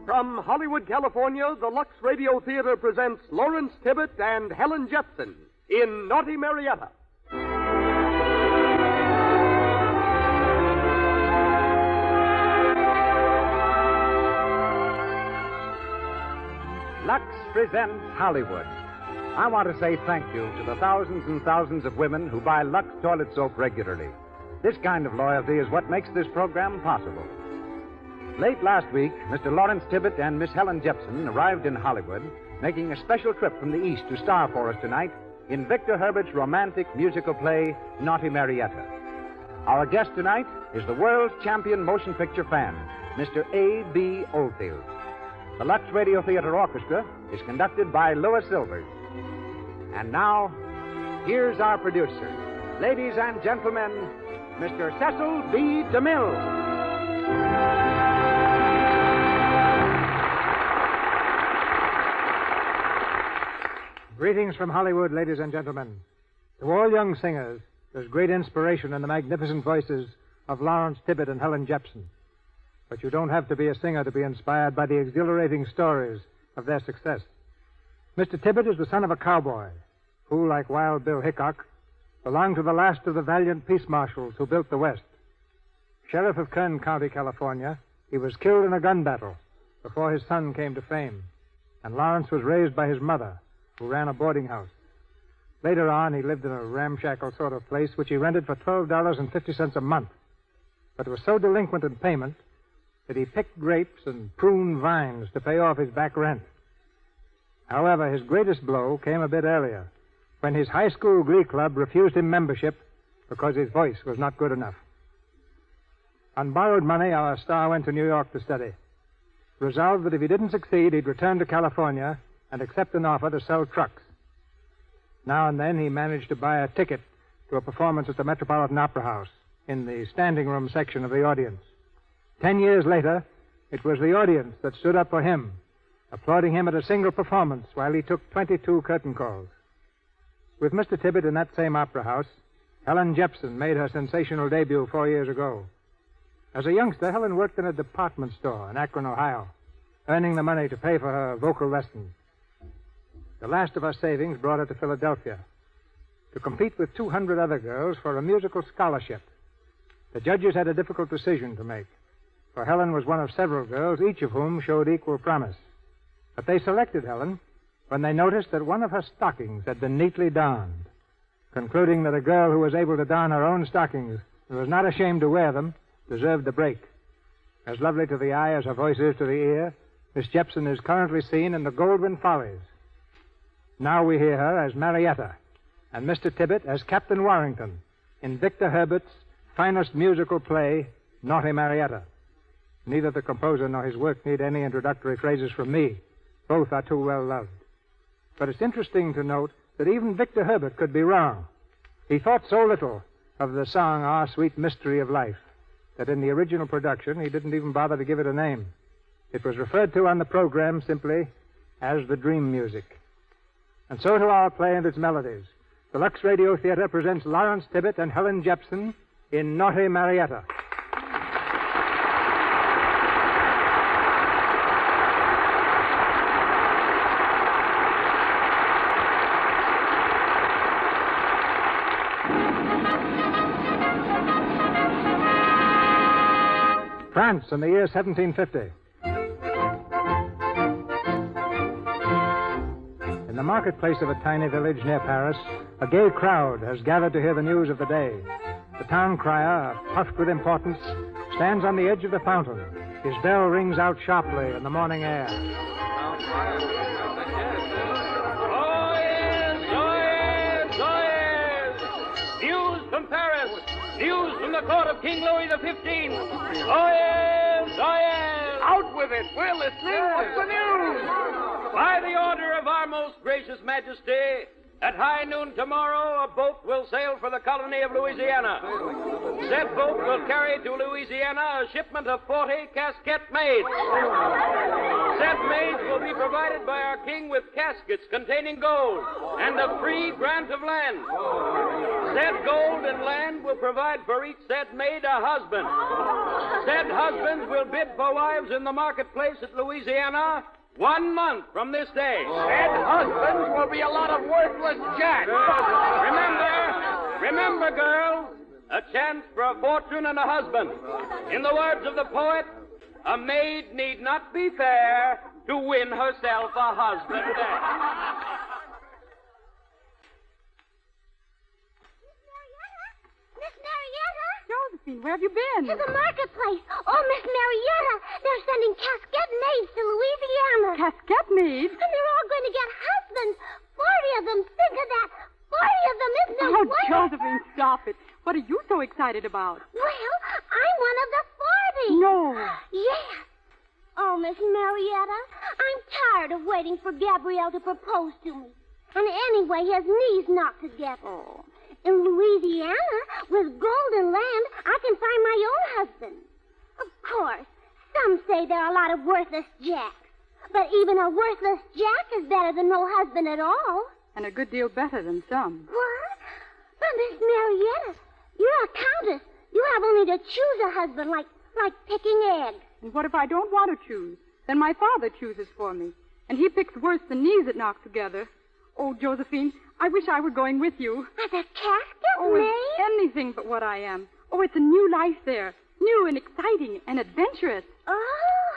From Hollywood, California, the Lux Radio Theater presents Lawrence Tibbett and Helen Jepson in Naughty Marietta. Lux presents Hollywood. I want to say thank you to the thousands and thousands of women who buy Lux toilet soap regularly. This kind of loyalty is what makes this program possible. Late last week, Mr. Lawrence Tibbett and Miss Helen Jepson arrived in Hollywood, making a special trip from the East to star for us tonight in Victor Herbert's romantic musical play, Naughty Marietta. Our guest tonight is the world's champion motion picture fan, Mr. A.B. Oldfield. The Lux Radio Theater Orchestra is conducted by Louis Silvers. And now, here's our producer. Ladies and gentlemen, Mr. Cecil B. DeMille. Greetings from Hollywood, ladies and gentlemen. To all young singers, there's great inspiration in the magnificent voices of Lawrence Tibbett and Helen Jepson. But you don't have to be a singer to be inspired by the exhilarating stories of their success. Mr. Tibbett is the son of a cowboy who, like Wild Bill Hickok, belonged to the last of the valiant peace marshals who built the West. Sheriff of Kern County, California, he was killed in a gun battle before his son came to fame. And Lawrence was raised by his mother, who ran a boarding house. Later on, he lived in a ramshackle sort of place which he rented for $12.50 a month. But was so delinquent in payment that he picked grapes and pruned vines to pay off his back rent. However, his greatest blow came a bit earlier, when his high school glee club refused him membership because his voice was not good enough. On borrowed money, our star went to New York to study, resolved that if he didn't succeed, he'd return to California and accept an offer to sell trucks. Now and then he managed to buy a ticket to a performance at the Metropolitan Opera House in the standing room section of the audience. 10 years later, it was the audience that stood up for him, applauding him at a single performance while he took 22 curtain calls. With Mr. Tibbett in that same opera house, Helen Jepson made her sensational debut 4 years ago. As a youngster, Helen worked in a department store in Akron, Ohio, earning the money to pay for her vocal lessons. The last of her savings brought her to Philadelphia to compete with 200 other girls for a musical scholarship. The judges had a difficult decision to make, for Helen was one of several girls, each of whom showed equal promise. But they selected Helen when they noticed that one of her stockings had been neatly darned, concluding that a girl who was able to darn her own stockings and was not ashamed to wear them deserved the break. As lovely to the eye as her voice is to the ear, Miss Jepson is currently seen in the Goldwyn Follies. Now we hear her as Marietta, and Mr. Tibbett as Captain Warrington in Victor Herbert's finest musical play, Naughty Marietta. Neither the composer nor his work need any introductory phrases from me. Both are too well loved. But it's interesting to note that even Victor Herbert could be wrong. He thought so little of the song, Our Sweet Mystery of Life, that in the original production he didn't even bother to give it a name. It was referred to on the program simply as the dream music. And so to our play and its melodies. The Lux Radio Theater presents Lawrence Tibbett and Helen Jepson in Naughty Marietta. France in the year 1750. In the marketplace of a tiny village near Paris, a gay crowd has gathered to hear the news of the day. The town crier, puffed with importance, stands on the edge of the fountain. His bell rings out sharply in the morning air. Oh, yes, oh, yes, oh, yes. News from Paris. News from the court of King Louis XV. Oh, yes, oh, yes. Out with it. We're listening. What's the news? By the order of our most gracious Majesty At high noon tomorrow, a boat will sail for the colony of Louisiana. Said boat will carry to Louisiana a shipment of 40 casket maids. Said maids will be provided by our king with caskets containing gold and a free grant of land. Said gold and land will provide for each said maid a husband. Said husbands will bid for wives in the marketplace at Louisiana 1 month from this day. Said husbands will be a lot of worthless jacks. Remember, girls, a chance for a fortune and a husband. In the words of the poet, a maid need not be fair to win herself a husband. Miss Marietta? Josephine, where have you been? To the marketplace. Oh, Miss Marietta, they're sending casket maids to Louisiana. Casket maids? And they're all going to get husbands. 40 of them. Think of that. 40 of them, isn't it? Oh, Josephine, stop it. What are you so excited about? Well, I'm one of the 40. No. Yes. Oh, Miss Marietta, I'm tired of waiting for Gabrielle to propose to me. And anyway, his knee's not together. Oh. In Louisiana, with gold and land, I can find my own husband. Of course, some say there are a lot of worthless jacks. But even a worthless jack is better than no husband at all. And a good deal better than some. What? But Miss Marietta, you're a countess. You have only to choose a husband like picking eggs. And what if I don't want to choose? Then my father chooses for me. And he picks worse than knees that knock together. Oh, Josephine, I wish I were going with you. As a casket Oh, maid? it's anything but what I am. Oh, it's a new life there. New and exciting and adventurous. Oh,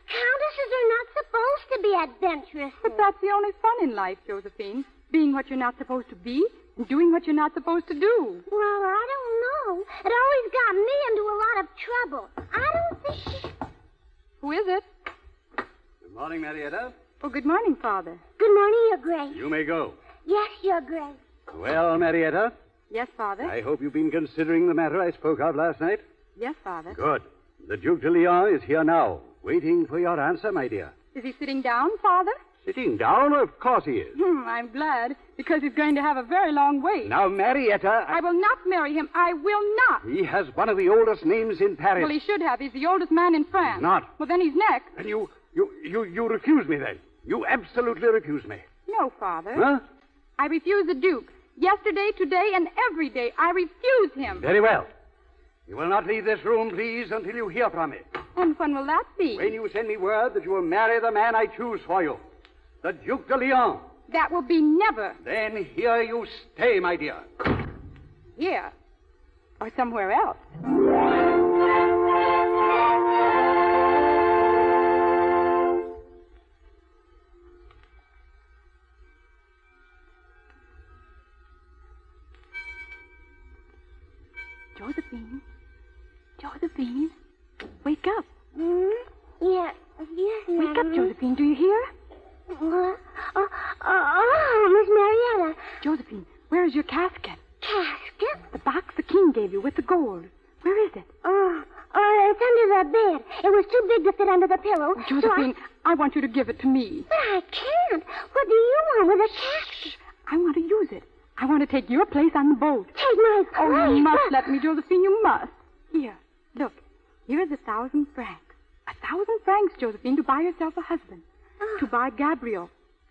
countesses are not supposed to be adventurous. But that's the only fun in life, Josephine. Being what you're not supposed to be and doing what you're not supposed to do. Well, I don't know. It always got me into a lot of trouble. I don't think... Who is it? Good morning, Marietta. Oh, good morning, Father. Good morning, Your Grace. You may go. Yes, Your Grace. Well, Marietta, Yes, Father. I hope you've been considering the matter I spoke of last night. Yes, Father. Good. The Duke de Lyon is here now, waiting for your answer, my dear. Is he sitting down, Father? Sitting down? Of course he is. I'm glad, because he's going to have a very long wait. Now, Marietta, I will not marry him. I will not. he has one of the oldest names in Paris. Well, he should have. He's the oldest man in France. He's not. Well, then he's next. And you refuse me, then? You absolutely refuse me. No, Father. Huh? I refuse the Duke. Yesterday, today, and every day, I refuse him. Very well. You will not leave this room, please, until you hear from me. And when will that be? When you send me word that you will marry the man I choose for you, the Duke de Lyon, That will be never. then here you stay, my dear. Here. Or somewhere else. Josephine. Josephine. Wake up. Yes, Wake up, Josephine. Do you hear? What? Oh, Miss Marietta. Josephine, where is your casket? Casket? The box the king gave you with the gold. Where is it? It's under the bed. It was too big to fit under the pillow. Josephine, I want you to give it to me. But I can't. What do you want with a casket? I want to use it. I want to take your place on the boat. Take my place. Oh, you must let me, Josephine. You must. Here, look. Here is 1,000 francs. 1,000 francs, Josephine, to buy yourself a husband. To buy Gabriel.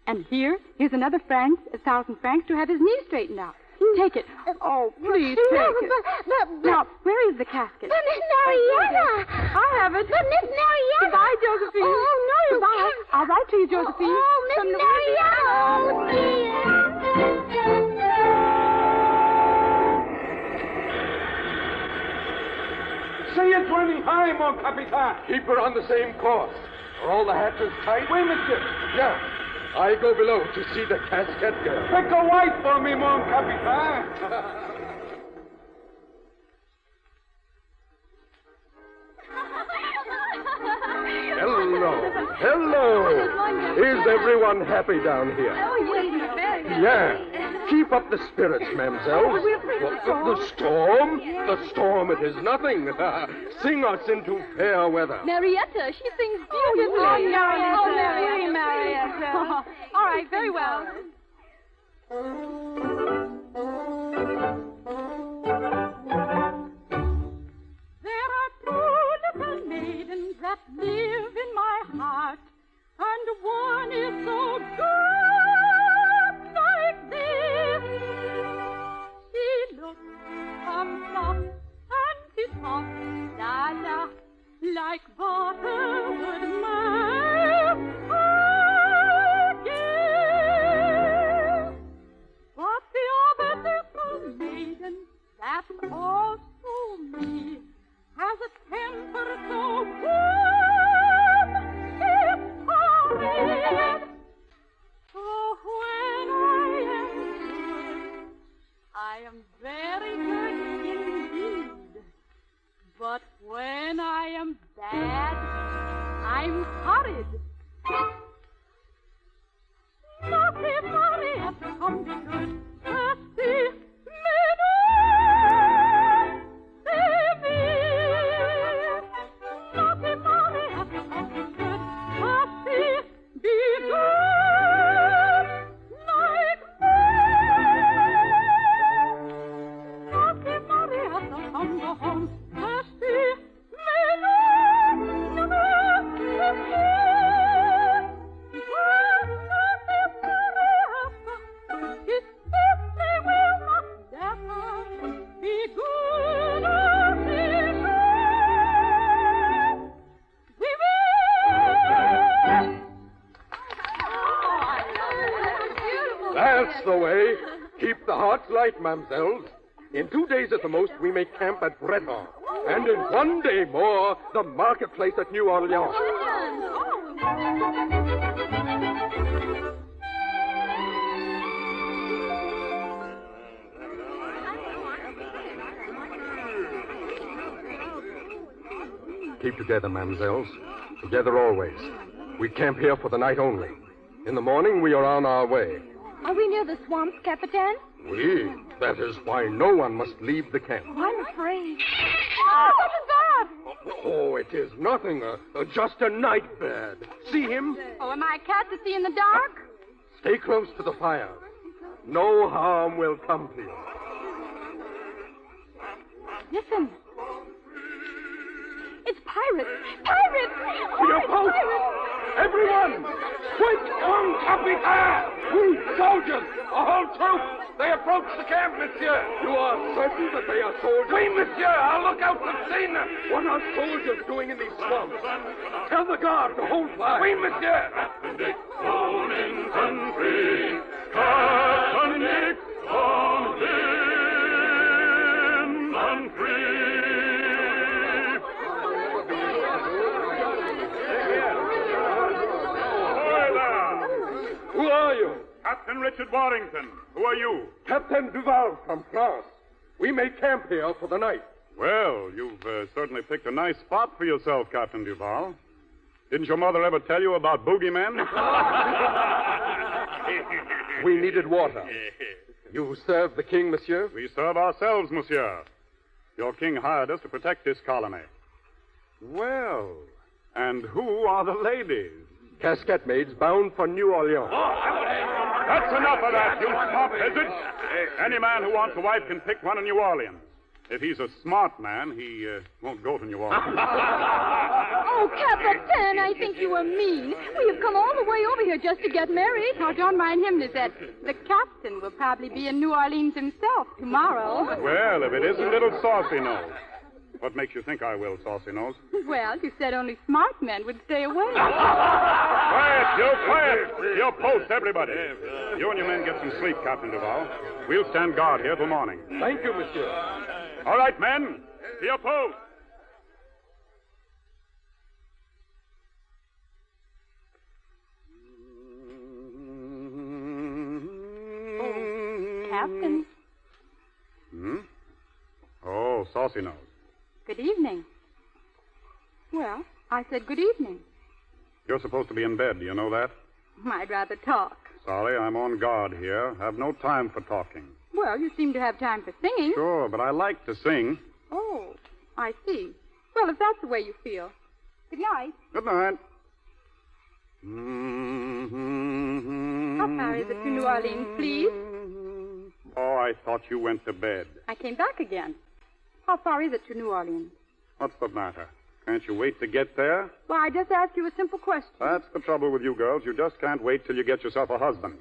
And here's another 1,000 francs to have his knee straightened out. Take it. Oh, please take it. But, Now, where is the casket? But Miss Marietta. I have it. But Miss Marietta. Goodbye, Josephine. Oh, no, you Goodbye. can't. I'll write to you, Josephine. Oh, Miss From Marietta. Oh, dear. Say it's running high, mon capitan. Keep her on the same course. Are all the hatches tight? Oui, monsieur. Yeah. I go below to see the casket girl. Pick a wife for me, mon capitan. Hello. Is everyone happy down here? Yeah. Keep up the spirits, mademoiselle. The storm? The storm, it is nothing. Sing us into fair weather. Marietta, she sings beautifully. Marietta. Marietta. All right, very well. There are two little maidens that live in my heart, and one is so good like this. She looks soft and she's soft, la la, like butter would melt her kiss. But the other little maiden that's also me has a temper so warm it's horrid. So when I am very good indeed. But when I am bad, I'm horrid. Naughty Marietta, come be good. Thirsty, save me. Naughty Marietta, come be good. Thirsty, be good like me. Naughty Marietta, come go home. Thirsty, That's the way. Keep the hearts light, mamsells. In 2 days at the most, we make camp at Breton. And in 1 day more, the marketplace at New Orleans. Keep together, mamsells. Together always. We camp here for the night only. In the morning, we are on our way. Are we near the swamps, Capitan? Oui. That is why no one must leave the camp. I'm afraid. Oh, what is that? Oh, it is nothing. Just a night bird. See him? Oh, am I a cat to see in the dark? Stay close to the fire. No harm will come to you. Listen. It's pirates. Pirates! To your post! Everyone! Quick! On, Capitan! We soldiers! A whole troop! They approach the camp, monsieur! You are certain that they are soldiers? Oui, monsieur! Our lookouts have seen them! What are soldiers doing in these swamps? Tell the guard to hold fire! Oui, monsieur! Captain Dick, born in country. Captain Dick, born in country. Who are you? Captain Richard Warrington. Who are you? Captain Duval from France. We make camp here for the night. Well, you've certainly picked a nice spot for yourself, Captain Duval. Didn't your mother ever tell you about boogeymen? We needed water. You serve the king, monsieur? We serve ourselves, monsieur. Your king hired us to protect this colony. Well, and who are the ladies? Casquette maids bound for New Orleans. That's enough of that, you smart peasants. Any man who wants a wife can pick one in New Orleans. If he's a smart man, he won't go to New Orleans. Oh, Capitan, I think you are mean. We have come all the way over here just to get married. Oh, don't mind him, Lizette. The captain will probably be in New Orleans himself tomorrow. Well, if it isn't little Saucy Nose. What makes you think I will, Saucy Nose? Well, you said only smart men would stay away. Quiet, you, quiet. To your post, everybody. You and your men get some sleep, Captain Duval. We'll stand guard here till morning. Thank you, monsieur. All right, men. To your post. Oh, Captain. Oh, Saucy Nose. Good evening. Well, I said good evening. You're supposed to be in bed. Do you know that? I'd rather talk. Sorry, I'm on guard here. Have no time for talking. Well, you seem to have time for singing. Sure, but I like to sing. Oh, I see. Well, if that's the way you feel. Good night. Good night. How far is it to New Orleans, please? Oh, I thought you went to bed. I came back again. How far is it to New Orleans? What's the matter? Can't you wait to get there? Well, I just asked you a simple question. That's the trouble with you girls. You just can't wait till you get yourself a husband.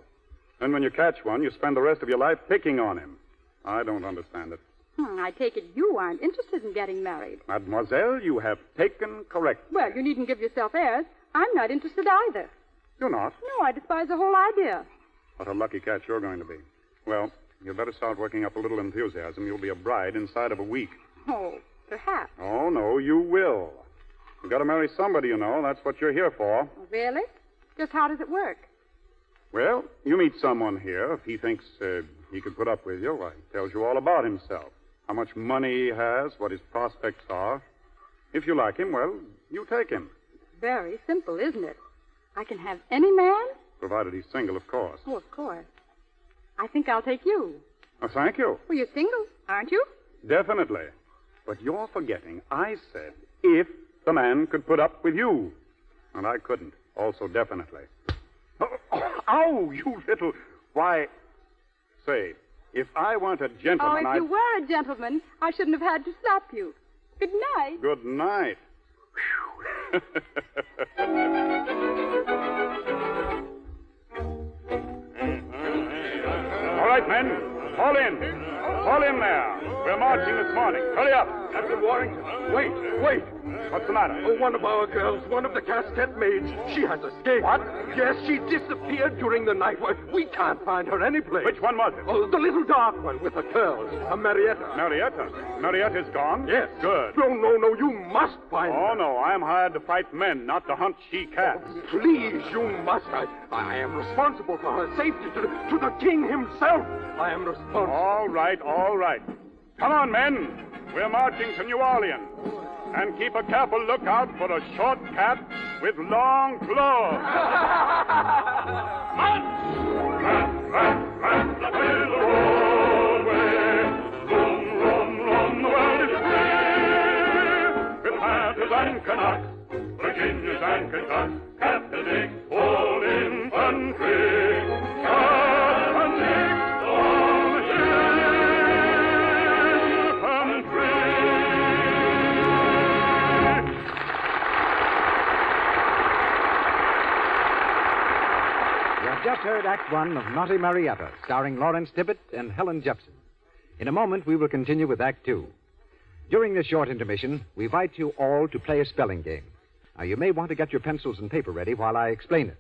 Then when you catch one, you spend the rest of your life picking on him. I don't understand it. I take it you aren't interested in getting married. Mademoiselle, you have taken correct. Well, you needn't give yourself airs. I'm not interested either. You're not? No, I despise the whole idea. What a lucky catch you're going to be. Well, you'd better start working up a little enthusiasm. You'll be a bride inside of a week. Oh, perhaps. Oh, no, you will. You've got to marry somebody, you know. That's what you're here for. Really? Just how does it work? Well, you meet someone here. If he thinks he could put up with you, why, he tells you all about himself. How much money he has, what his prospects are. If you like him, well, you take him. Very simple, isn't it? I can have any man? Provided he's single, of course. Oh, of course. I think I'll take you. Oh, thank you. Well, you're single, aren't you? Definitely. But you're forgetting I said if the man could put up with you. And I couldn't. Also, definitely. Oh, you little... Why, say, if I weren't a gentleman, if you were a gentleman, I shouldn't have had to slap you. Good night. Good night. All right, men. Fall in. Fall in there. We're marching this morning. Hurry up. Captain Warrington, wait. What's the matter? Oh, one of our girls, one of the casket maids, she has escaped. What? Yes, she disappeared during the night. We can't find her anyplace. Which one was it? Oh, the little dark one with the curls, Marietta. Marietta. Marietta's gone? Yes. Good. No, you must find her. Oh, no, I'm hired to fight men, not to hunt she-cats. Please, you must. I am responsible for her safety to the king himself. I am responsible. All right. Come on, men. We're marching to New Orleans. And keep a careful lookout for a short cat with long claws. Run! The Broadway. Run, the world is free. With Panthers and Canucks, Virginians and Kentucks, Captain Dick, all infantry. Captain Dick, all infantry. Just heard Act One of Naughty Marietta, starring Lawrence Tibbett and Helen Jepson. In a moment, we will continue with Act Two. During this short intermission, we invite you all to play a spelling game. Now, you may want to get your pencils and paper ready while I explain it.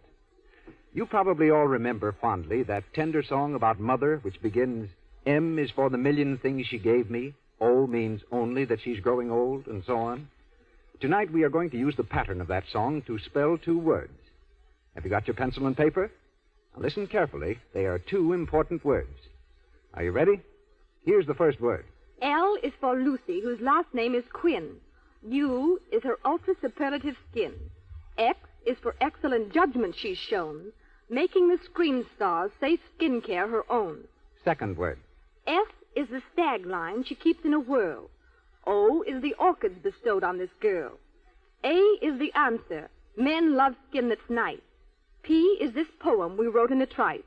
You probably all remember fondly that tender song about Mother, which begins, M is for the million things she gave me, O means only that she's growing old, and so on. Tonight, we are going to use the pattern of that song to spell two words. Have you got your pencil and paper? Now, listen carefully. They are two important words. Are you ready? Here's the first word. L is for Lucy, whose last name is Quinn. U is her ultra-superlative skin. X is for excellent judgment she's shown, making the screen star's safe skin care her own. Second word. F is the stag line she keeps in a whirl. O is the orchids bestowed on this girl. A is the answer. Men love skin that's nice. P is this poem we wrote in a trice.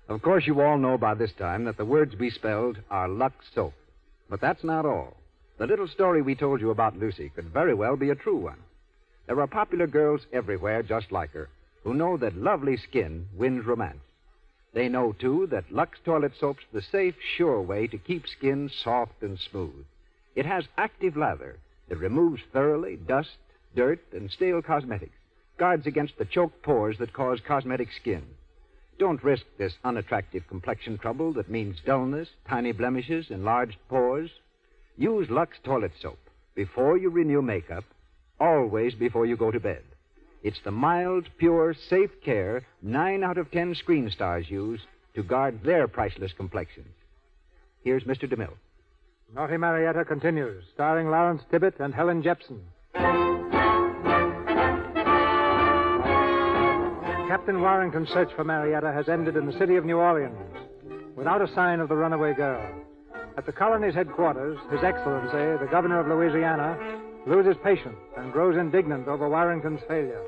Of course, you all know by this time that the words we spelled are Lux Soap. But that's not all. The little story we told you about Lucy could very well be a true one. There are popular girls everywhere just like her who know that lovely skin wins romance. They know, too, that Lux Toilet Soap's the safe, sure way to keep skin soft and smooth. It has active lather that removes thoroughly dust, dirt, and stale cosmetics, guards against the choked pores that cause cosmetic skin. Don't risk this unattractive complexion trouble that means dullness, tiny blemishes, enlarged pores. Use Lux Toilet Soap before you renew makeup, always before you go to bed. It's the mild, pure, safe care 9 out of 10 screen stars use to guard their priceless complexions. Here's Mr. DeMille. Naughty Marietta continues, starring Lawrence Tibbett and Helen Jepson. Captain Warrington's search for Marietta has ended in the city of New Orleans, without a sign of the runaway girl. At the colony's headquarters, His Excellency, the Governor of Louisiana, loses patience and grows indignant over Warrington's failure.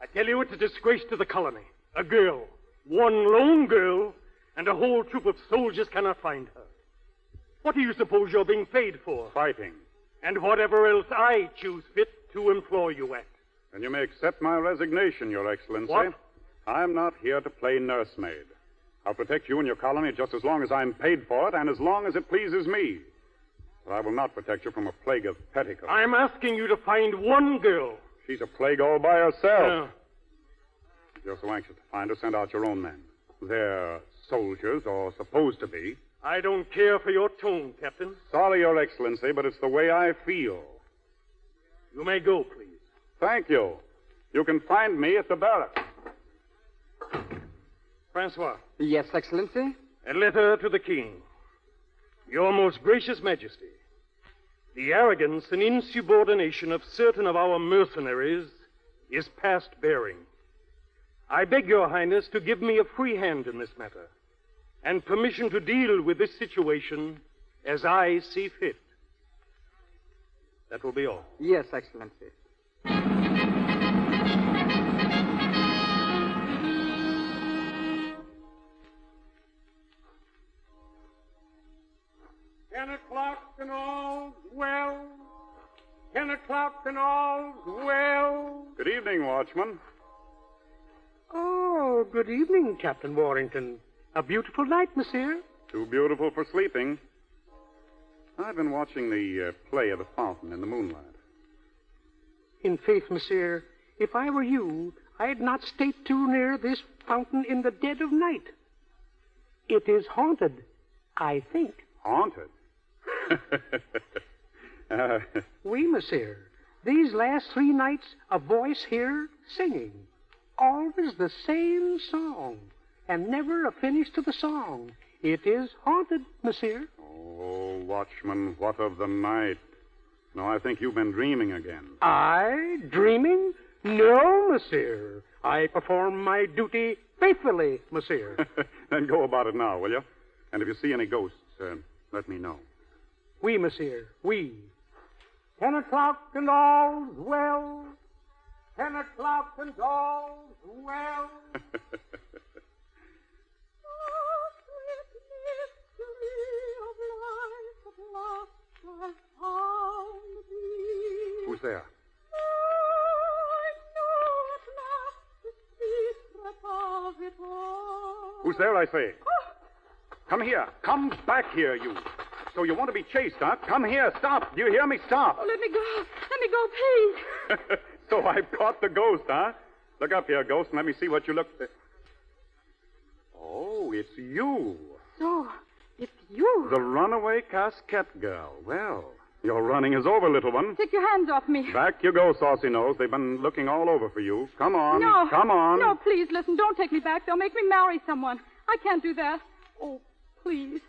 I tell you, it's a disgrace to the colony. A girl, one lone girl, and a whole troop of soldiers cannot find her. What do you suppose you're being paid for? Fighting. And whatever else I choose fit to employ you at. Then you may accept my resignation, Your Excellency. What? I'm not here to play nursemaid. I'll protect you and your colony just as long as I'm paid for it and as long as it pleases me. But I will not protect you from a plague of petticoats. I'm asking you to find one girl. She's a plague all by herself. If you're so anxious to find her, send out your own men. They're soldiers, or supposed to be. I don't care for your tone, Captain. Sorry, Your Excellency, but it's the way I feel. You may go, please. Thank you. You can find me at the barracks. Francois. Yes, Excellency? A letter to the King. Your most gracious Majesty, the arrogance and insubordination of certain of our mercenaries is past bearing. I beg your Highness to give me a free hand in this matter, and permission to deal with this situation as I see fit. That will be all. Yes, Excellency. 10 o'clock and all's well. 10 o'clock and all's well. Good evening, Watchman. Oh, good evening, Captain Warrington. A beautiful night, monsieur. Too beautiful for sleeping. I've been watching the play of the fountain in the moonlight. In faith, monsieur, if I were you, I'd not stay too near this fountain in the dead of night. It is haunted, I think. Haunted? Oui, monsieur. These last 3 nights, a voice here singing. Always the same song, and never a finish to the song. It is haunted, monsieur. Oh, Watchman, what of the night? No, I think you've been dreaming again. I? Dreaming? No, monsieur. I perform my duty faithfully, monsieur. Then go about it now, will you? And if you see any ghosts, let me know. Oui, monsieur, oui. 10 o'clock and all's well. 10 o'clock and all's well. Who's there? Who's there, I say? Come here. Come back here, you. So you want to be chased, huh? Come here. Stop. Do you hear me? Stop. Oh, let me go. Let me go, please. So I've caught the ghost, huh? Look up here, ghost, and let me see what you look... Oh, it's you. So, it's you. The runaway casquette girl. Well, your running is over, little one. Take your hands off me. Back you go, Saucy Nose. They've been looking all over for you. Come on. No. Come on. No, please, listen. Don't take me back. They'll make me marry someone. I can't do that. Oh, please.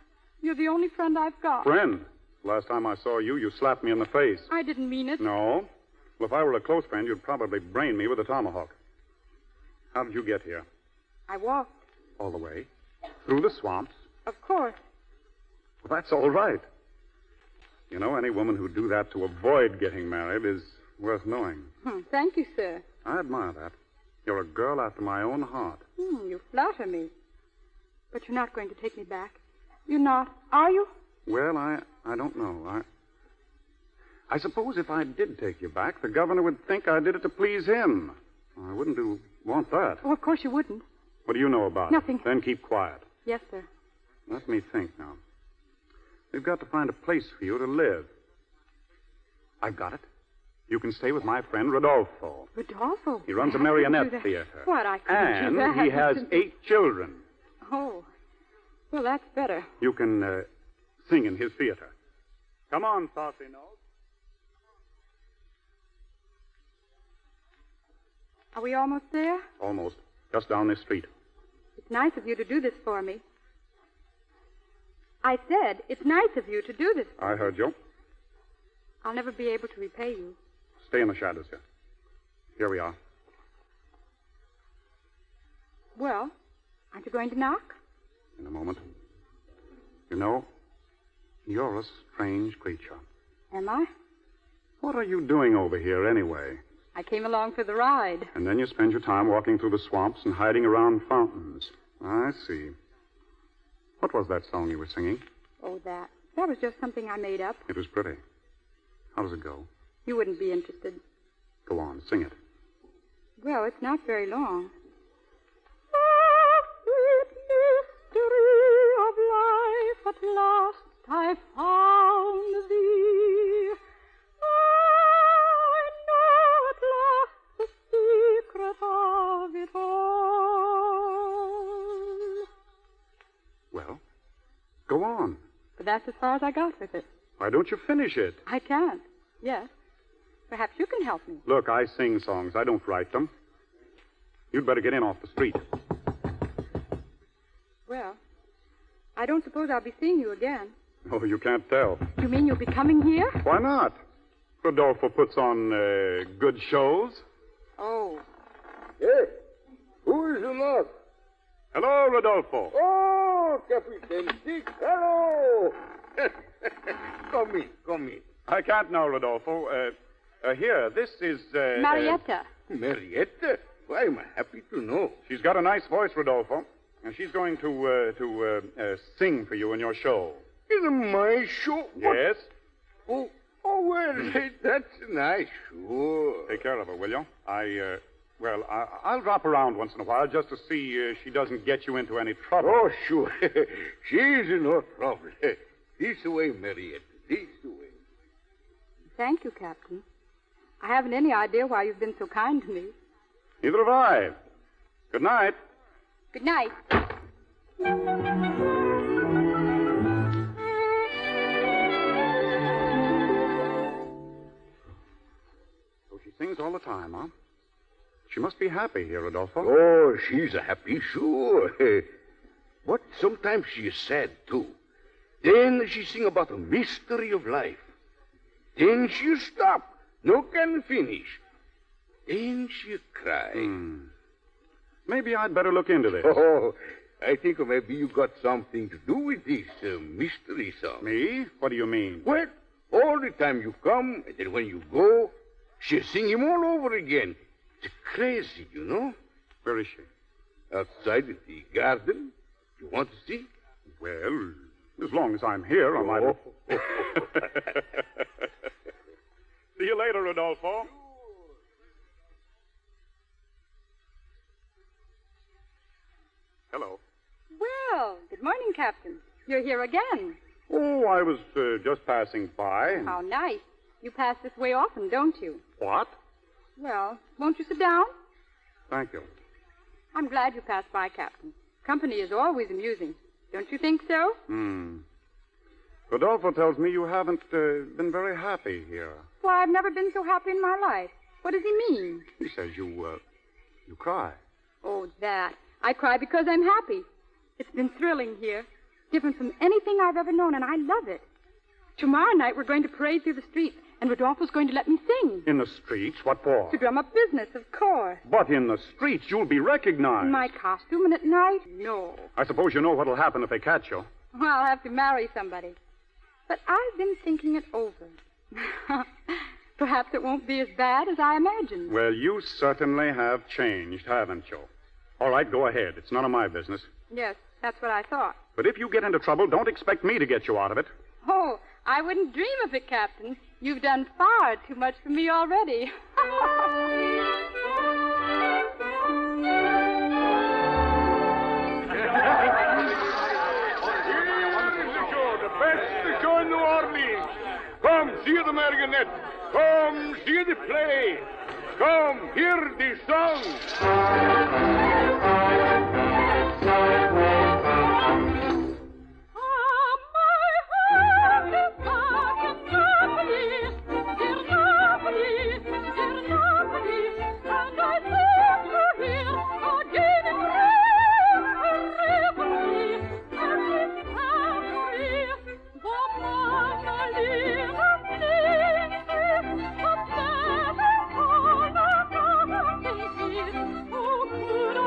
You're the only friend I've got. Friend? Last time I saw you, you slapped me in the face. I didn't mean it. No. Well, if I were a close friend, you'd probably brain me with a tomahawk. How did you get here? I walked. All the way? Through the swamps? Of course. Well, that's all right. You know, any woman who'd do that to avoid getting married is worth knowing. Thank you, sir. I admire that. You're a girl after my own heart. You flatter me. But you're not going to take me back. You're not, are you? Well, I don't know. I suppose if I did take you back, the governor would think I did it to please him. I wouldn't want that. Oh, of course you wouldn't. What do you know about Nothing. it? Then keep quiet. Yes, sir. Let me think now. We've got to find a place for you to live. I've got it. You can stay with my friend Rodolfo. Rodolfo? He runs a I couldn't do marionette that. theater. What, I couldn't do that. And he has 8 children. Oh. Well, that's better. You can sing in his theater. Come on, Saucy Nose. Are we almost there? Almost. Just down this street. It's nice of you to do this for me. I said, it's nice of you to do this for me. I heard you. I'll never be able to repay you. Stay in the shadows here. Here we are. Well, aren't you going to knock? In a moment. You know, you're a strange creature. Am I? What are you doing over here anyway? I came along for the ride. And then you spend your time walking through the swamps and hiding around fountains. I see. What was that song you were singing? Oh, that. That was just something I made up. It was pretty. How does it go? You wouldn't be interested. Go on, sing it. Well, it's not very long. Ah, sweet mystery of life, at last I found thee. I know at last the secret of it all. Well, go on. But that's as far as I got with it. Why don't you finish it? I can't. Yes. Perhaps you can help me. Look, I sing songs. I don't write them. You'd better get in off the street. Well, I don't suppose I'll be seeing you again. Oh, you can't tell. You mean you'll be coming here? Why not? Rodolfo puts on good shows. Oh. Hey, who is the knock? Hello, Rodolfo. Oh, Captain Dick, hello. Come in. I can't now, Rodolfo. Here, this is... Marietta. Marietta? Why, I'm happy to know. She's got a nice voice, Rodolfo. And she's going to sing for you in your show. In my show? Yes? Oh, well, that's nice, sure. Take care of her, will you? I'll drop around once in a while just to see she doesn't get you into any trouble. Oh, sure. She's no trouble. This way, Marietta, this way. Thank you, Captain. I haven't any idea why you've been so kind to me. Neither have I. Good night. Good night. So she sings all the time, huh? She must be happy here, Rodolfo. Oh, she's happy, sure. But sometimes she is sad, too. Then she sing about the mystery of life. Then she stop. No can finish. Then she cry. Maybe I'd better look into this. Oh, I think maybe you got something to do with this mystery song. Me? What do you mean? Well, all the time you come, and then when you go, she sing him all over again. It's crazy, you know. Where is she? Outside in the garden. You want to see? Well, as long as I'm here, I might... See you later, Rodolfo. Hello. Well, good morning, Captain. You're here again. Oh, I was just passing by. How nice. You pass this way often, don't you? What? Well, won't you sit down? Thank you. I'm glad you passed by, Captain. Company is always amusing. Don't you think so? Rodolfo tells me you haven't been very happy here. Why, I've never been so happy in my life. What does he mean? He says you cry. Oh, that. I cry because I'm happy. It's been thrilling here. Different from anything I've ever known, and I love it. Tomorrow night we're going to parade through the streets, and Rodolfo's going to let me sing. In the streets? What for? To drum up business, of course. But in the streets, you'll be recognized. In my costume and at night? No. I suppose you know what'll happen if they catch you. Well, I'll have to marry somebody. But I've been thinking it over. Perhaps it won't be as bad as I imagined. Well, you certainly have changed, haven't you? All right, go ahead. It's none of my business. Yes, that's what I thought. But if you get into trouble, don't expect me to get you out of it. Oh, I wouldn't dream of it, Captain. You've done far too much for me already. The best show in New Orleans. Come, see the marionette. Come, see the play. Come, hear the song. Oh, could I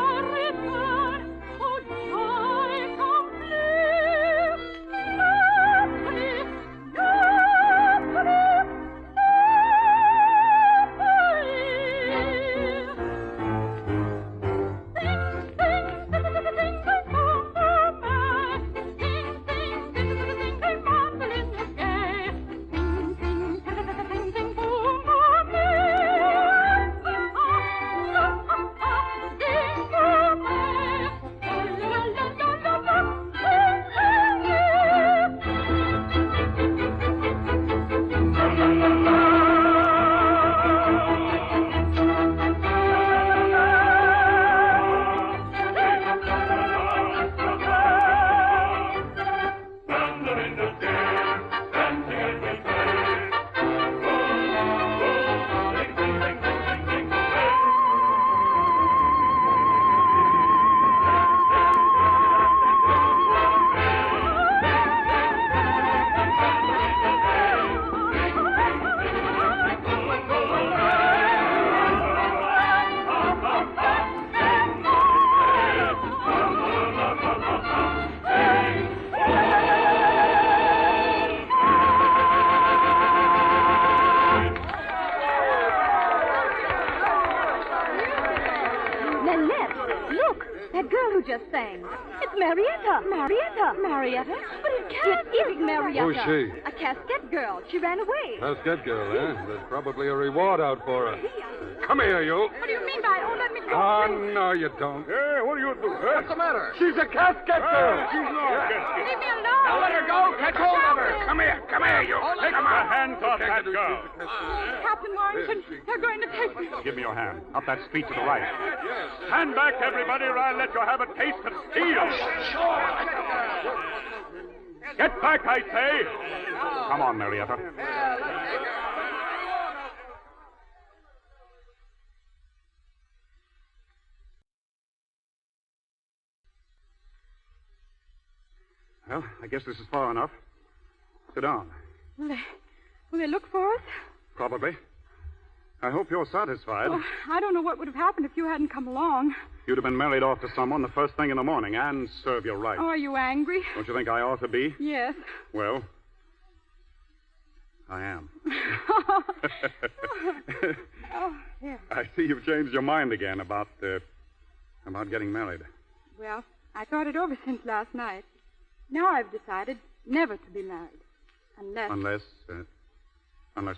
who just sang. It's Marietta. Marietta? But it can't. It is Marietta. Who's she? A casket girl. She ran away. Casket girl, eh? There's probably a reward out for her. Come here, you. What do you mean by, oh, let me go? Oh, no, you don't. Hey, what are you doing? What's the matter? She's a casket girl. She's not casket. Leave me alone. Now let her go. Catch hold of her. Come here, you. Take your hands off that girl. Captain Warrington, they're going to take me. Give me your hand. Up that street to the right. Stand back, everybody, or I'll let you have a taste of steel. Get back, I say. Come on, Marietta. Well, I guess this is far enough. Sit down. Will they look for us? Probably. I hope you're satisfied. Oh, I don't know what would have happened if you hadn't come along. You'd have been married off to someone the first thing in the morning, and serve you right. Oh, are you angry? Don't you think I ought to be? Yes. Well, I am. Oh, yeah. I see you've changed your mind again about getting married. Well, I thought it over since last night. Now I've decided never to be married. Unless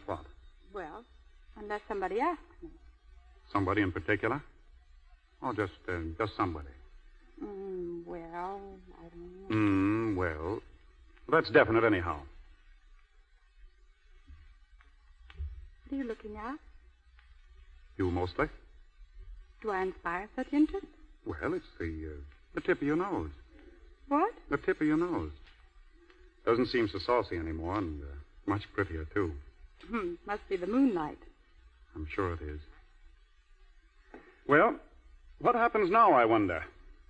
what? Well, unless somebody asks me. Somebody in particular? Or just somebody? Well, I don't know. Well, that's definite anyhow. What are you looking at? You mostly? Do I inspire such interest? Well, it's the tip of your nose. What? The tip of your nose. Doesn't seem so saucy anymore, and much prettier, too. Must be the moonlight. I'm sure it is. Well, what happens now, I wonder?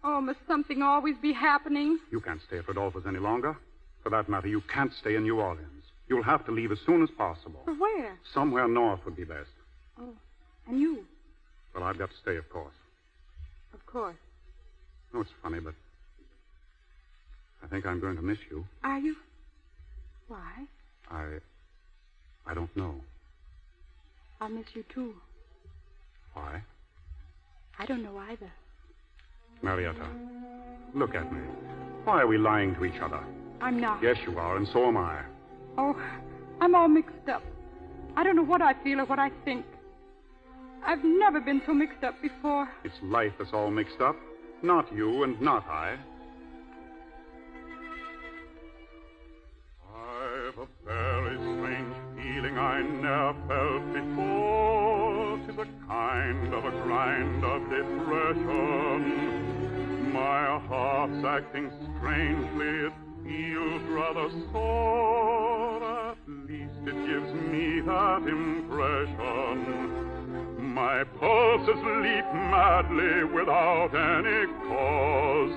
Oh, must something always be happening? You can't stay at Rodolfo's any longer. For that matter, you can't stay in New Orleans. You'll have to leave as soon as possible. For where? Somewhere north would be best. Oh, and you? Well, I've got to stay, of course. Of course. Oh, it's funny, but I think I'm going to miss you. Are you? Why? I don't know. I'll miss you, too. Why? I don't know either. Marietta, look at me. Why are we lying to each other? I'm not. Yes, you are, and so am I. Oh, I'm all mixed up. I don't know what I feel or what I think. I've never been so mixed up before. It's life that's all mixed up. Not you and not I. I've a very strange feeling I never felt before. 'Tis a kind of a grind of depression. My heart's acting strangely. It feels rather sore. At least it gives me that impression. My pulses leap madly without any cause.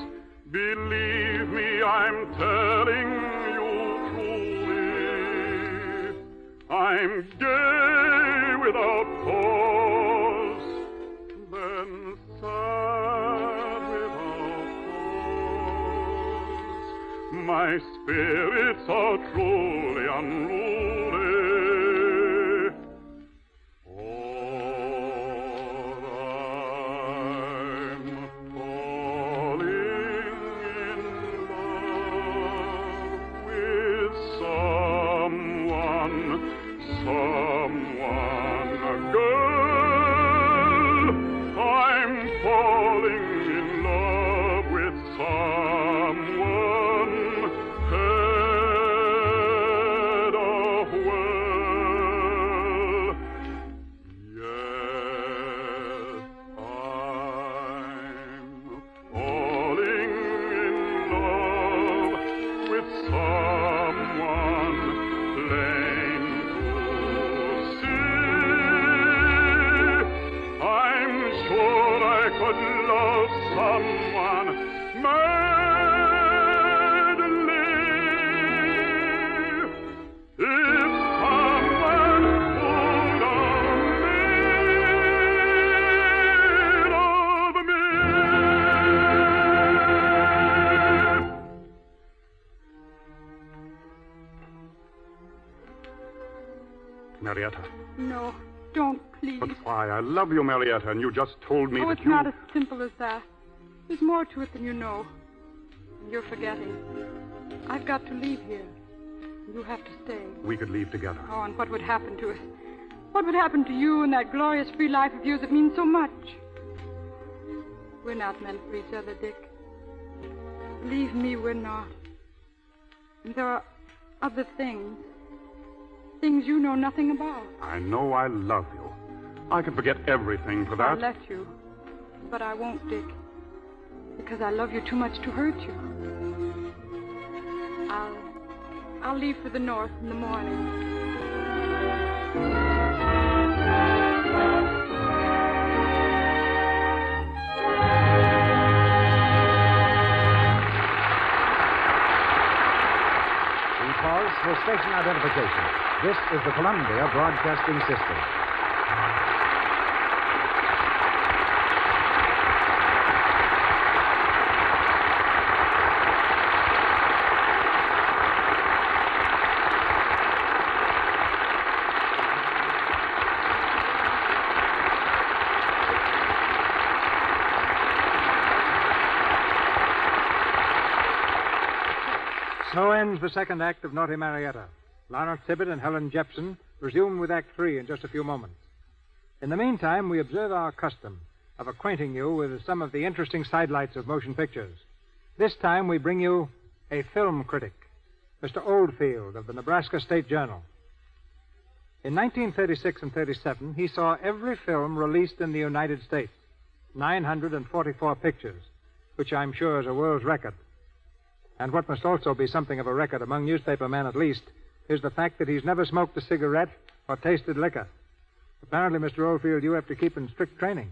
Believe me, I'm telling you truly. I'm gay without cause, then sad without cause. My spirits are truly unruly. Marietta. No, don't, please. But why? I love you, Marietta, and you just told me Oh, that it's not as simple as that. There's more to it than you know. And you're forgetting. I've got to leave here. You have to stay. We could leave together. Oh, and what would happen to us? What would happen to you and that glorious free life of yours that means so much? We're not meant for each other, Dick. Believe me, we're not. And there are other things. Things you know nothing about. I know I love you. I can forget everything for that. I'll let you. But I won't, Dick. Because I love you too much to hurt you. I'll leave for the north in the morning. For station identification. This is the Columbia Broadcasting System. So ends the second act of Naughty Marietta. Lawrence Tibbett and Helen Jepson resume with Act 3 in just a few moments. In the meantime, we observe our custom of acquainting you with some of the interesting sidelights of motion pictures. This time we bring you a film critic, Mr. Oldfield of the Nebraska State Journal. In 1936 and 37, he saw every film released in the United States, 944 pictures, which I'm sure is a world's record. And what must also be something of a record among newspaper men at least is the fact that he's never smoked a cigarette or tasted liquor. Apparently, Mr. Oldfield, you have to keep in strict training.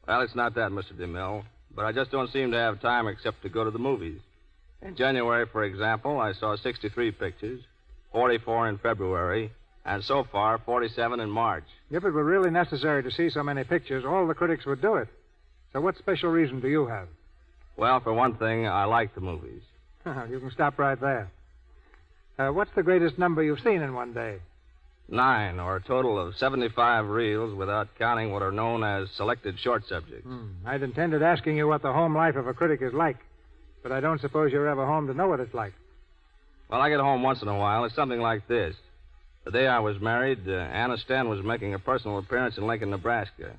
Well, it's not that, Mr. DeMille, but I just don't seem to have time except to go to the movies. In January, for example, I saw 63 pictures, 44 in February, and so far, 47 in March. If it were really necessary to see so many pictures, all the critics would do it. So what special reason do you have? Well, for one thing, I like the movies. You can stop right there. What's the greatest number you've seen in one day? 9, or a total of 75 reels without counting what are known as selected short subjects. I'd intended asking you what the home life of a critic is like, but I don't suppose you're ever home to know what it's like. Well, I get home once in a while. It's something like this. The day I was married, Anna Sten was making a personal appearance in Lincoln, Nebraska.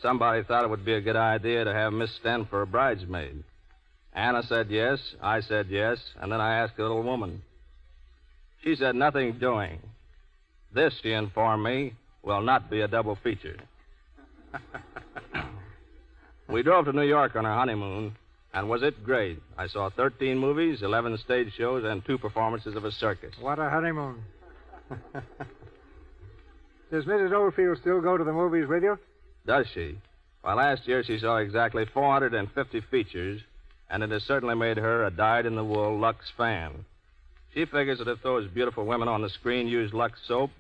Somebody thought it would be a good idea to have Miss Sten for a bridesmaid. Anna said yes, I said yes, and then I asked the little woman. She said nothing doing. This, she informed me, will not be a double feature. We drove to New York on our honeymoon, and was it great? I saw 13 movies, 11 stage shows, and 2 performances of a circus. What a honeymoon. Does Mrs. Oldfield still go to the movies with you? Does she? Why, last year she saw exactly 450 features, and it has certainly made her a dyed-in-the-wool Lux fan. She figures that if those beautiful women on the screen use Lux soap,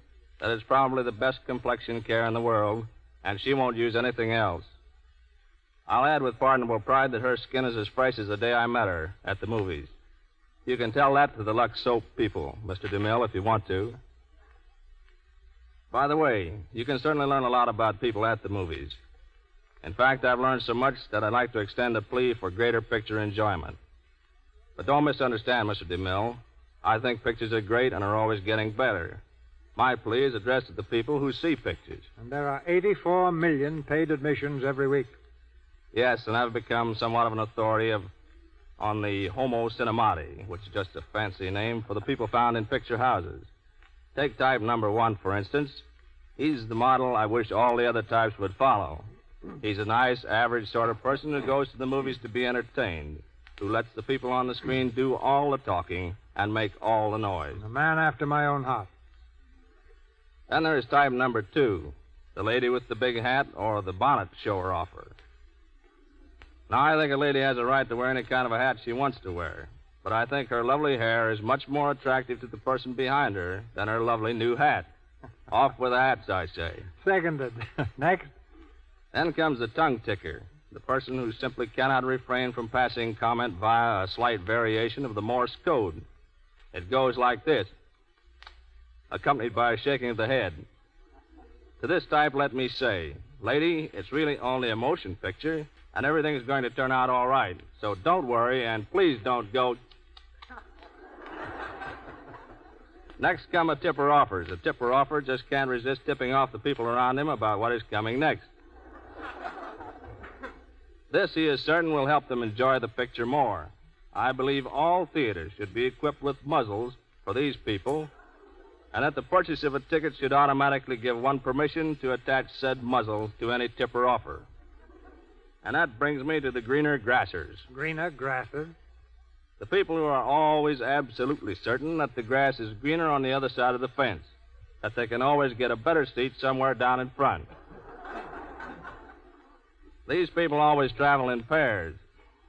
that it's probably the best complexion care in the world, and she won't use anything else. I'll add with pardonable pride that her skin is as fresh as the day I met her at the movies. You can tell that to the Lux soap people, Mr. DeMille, if you want to. By the way, you can certainly learn a lot about people at the movies. In fact, I've learned so much that I'd like to extend a plea for greater picture enjoyment. But don't misunderstand, Mr. DeMille. I think pictures are great and are always getting better. My plea is addressed to the people who see pictures. And there are 84 million paid admissions every week. Yes, and I've become somewhat of an authority on the homo cinemati, which is just a fancy name for the people found in picture houses. Take type number 1, for instance. He's the model I wish all the other types would follow. He's a nice, average sort of person who goes to the movies to be entertained, who lets the people on the screen do all the talking and make all the noise. A man after my own heart. Then there's type number 2, the lady with the big hat or the bonnet shower offer. Now, I think a lady has a right to wear any kind of a hat she wants to wear, but I think her lovely hair is much more attractive to the person behind her than her lovely new hat. Off with the hats, I say. Seconded. Next. Then comes the tongue ticker, the person who simply cannot refrain from passing comment via a slight variation of the Morse code. It goes like this, accompanied by a shaking of the head. To this type, let me say, lady, it's really only a motion picture, and everything is going to turn out all right. So don't worry, and please don't go... Next come a tipper offers. A tipper offer just can't resist tipping off the people around him about what is coming next. This, he is certain, will help them enjoy the picture more. I believe all theaters should be equipped with muzzles for these people, and that the purchase of a ticket should automatically give one permission to attach said muzzle to any tipper offer. And that brings me to the greener grassers. Greener grasses? The people who are always absolutely certain that the grass is greener on the other side of the fence, that they can always get a better seat somewhere down in front. These people always travel in pairs.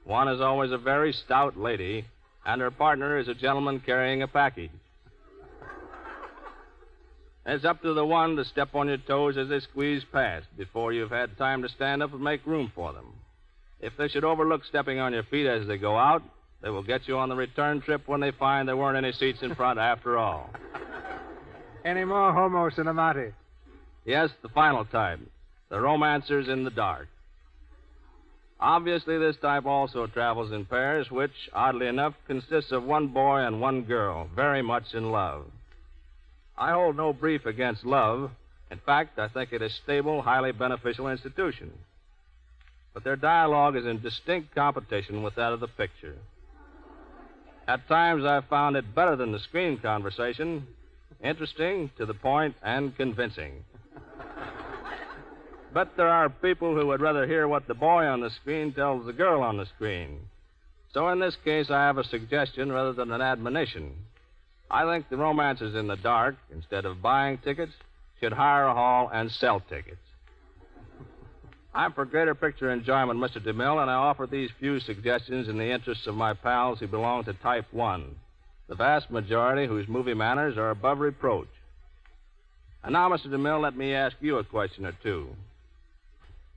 One is always a very stout lady, and her partner is a gentleman carrying a package. It's up to the one to step on your toes as they squeeze past before you've had time to stand up and make room for them. If they should overlook stepping on your feet as they go out, they will get you on the return trip when they find there weren't any seats in front after all. Any more homo cinemati? Yes, the final type, the romancers in the dark. Obviously, this type also travels in pairs, which, oddly enough, consists of one boy and one girl, very much in love. I hold no brief against love. In fact, I think it a stable, highly beneficial institution. But their dialogue is in distinct competition with that of the picture. At times, I've found it better than the screen conversation, interesting, to the point, and convincing. But there are people who would rather hear what the boy on the screen tells the girl on the screen. So in this case, I have a suggestion rather than an admonition. I think the romancers in the dark, instead of buying tickets, should hire a hall and sell tickets. I'm for greater picture enjoyment, Mr. DeMille, and I offer these few suggestions in the interests of my pals who belong to Type 1, the vast majority whose movie manners are above reproach. And now, Mr. DeMille, let me ask you a question or two.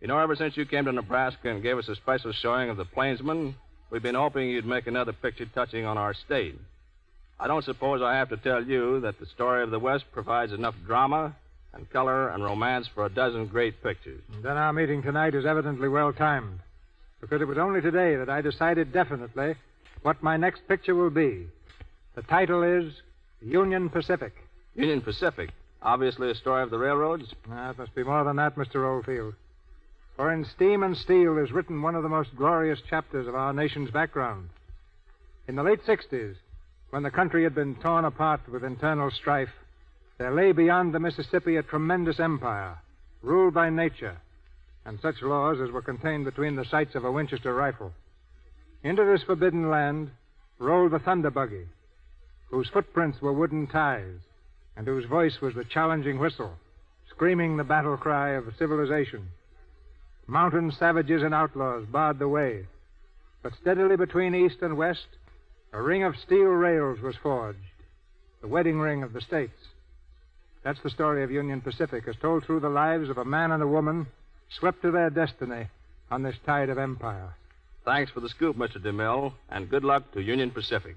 You know, ever since you came to Nebraska and gave us a special showing of The Plainsman, we've been hoping you'd make another picture touching on our state. I don't suppose I have to tell you that the story of the West provides enough drama and color and romance for a dozen great pictures. And then our meeting tonight is evidently well timed, because it was only today that I decided definitely what my next picture will be. The title is Union Pacific. Union Pacific? Obviously a story of the railroads? It must be more than that, Mr. Oldfield. For in Steam and Steel is written one of the most glorious chapters of our nation's background. In the late 60s, when the country had been torn apart with internal strife, there lay beyond the Mississippi a tremendous empire, ruled by nature, and such laws as were contained between the sights of a Winchester rifle. Into this forbidden land rolled the thunder buggy, whose footprints were wooden ties, and whose voice was the challenging whistle, screaming the battle cry of civilization. Mountain savages and outlaws barred the way, but steadily between east and west, a ring of steel rails was forged, the wedding ring of the states. That's the story of Union Pacific, as told through the lives of a man and a woman swept to their destiny on this tide of empire. Thanks for the scoop, Mr. DeMille, and good luck to Union Pacific.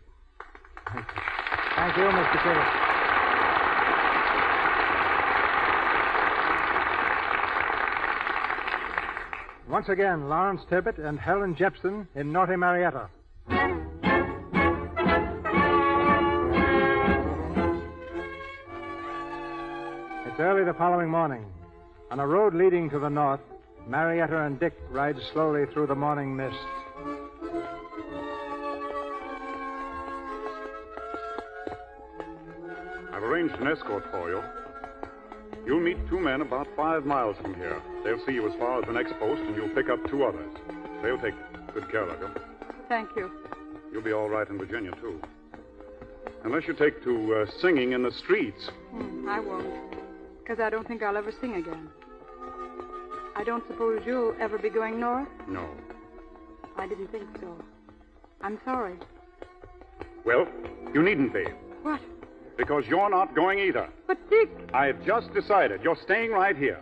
Thank you. Thank you, Mr. Tibbet. Once again, Lawrence Tibbet and Helen Jepson in Naughty Marietta. It's early the following morning. On a road leading to the north, Marietta and Dick ride slowly through the morning mist. I've arranged an escort for you. You'll meet two men about 5 miles from here. They'll see you as far as the next post, and you'll pick up 2 others. They'll take good care of you. Thank you. You'll be all right in Virginia, too. Unless you take to singing in the streets. I won't, because I don't think I'll ever sing again. I don't suppose you'll ever be going north? No. I didn't think so. I'm sorry. Well, you needn't be. What? Because you're not going either. But, Dick... I've just decided. You're staying right here.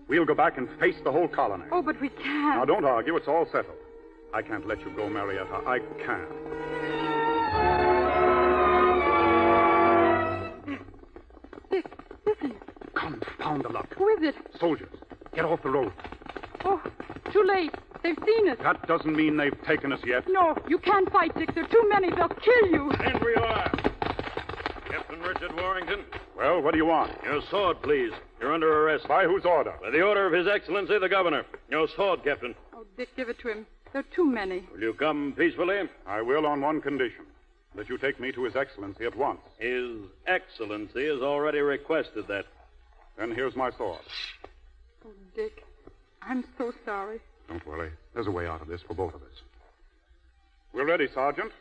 We'll go back and face the whole colony. Oh, but we can't. Now, don't argue. It's all settled. I can't let you go, Marietta. I can't. Dick, listen. Confound the luck. Who is it? Soldiers, get off the road. Oh, too late. They've seen us. That doesn't mean they've taken us yet. No, you can't fight, Dick. There are too many. They'll kill you. Stand where you are. Captain Richard Warrington. Well, what do you want? Your sword, please. You're under arrest. By whose order? By the order of His Excellency, the Governor. Your sword, Captain. Oh, Dick, give it to him. There are too many. Will you come peacefully? I will on one condition. That you take me to His Excellency at once. His Excellency has already requested that. Then here's my sword. Oh, Dick, I'm so sorry. Don't worry. There's a way out of this for both of us. We're ready, Sergeant.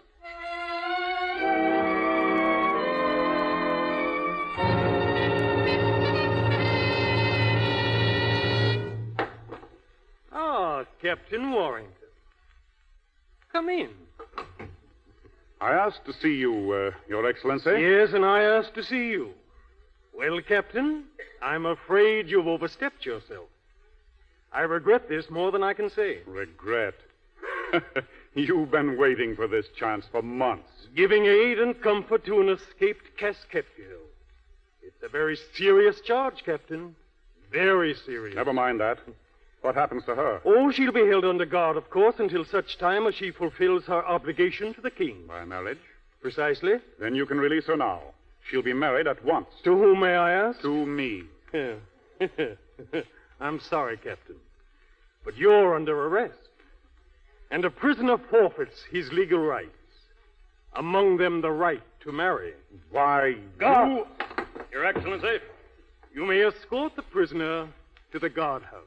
Ah, Captain Warrington. Come in. I asked to see you, Your Excellency. Yes, and I asked to see you. Well, Captain, I'm afraid you've overstepped yourself. I regret this more than I can say. Regret? You've been waiting for this chance for months. Giving aid and comfort to an escaped casket girl. It's a very serious charge, Captain. Very serious. Never mind that. What happens to her? Oh, she'll be held under guard, of course, until such time as she fulfills her obligation to the king. By marriage? Precisely. Then you can release her now. She'll be married at once. To whom, may I ask? To me. I'm sorry, Captain. But you're under arrest. And a prisoner forfeits his legal rights. Among them, the right to marry. Why, God! Your Excellency. You may escort the prisoner to the guardhouse.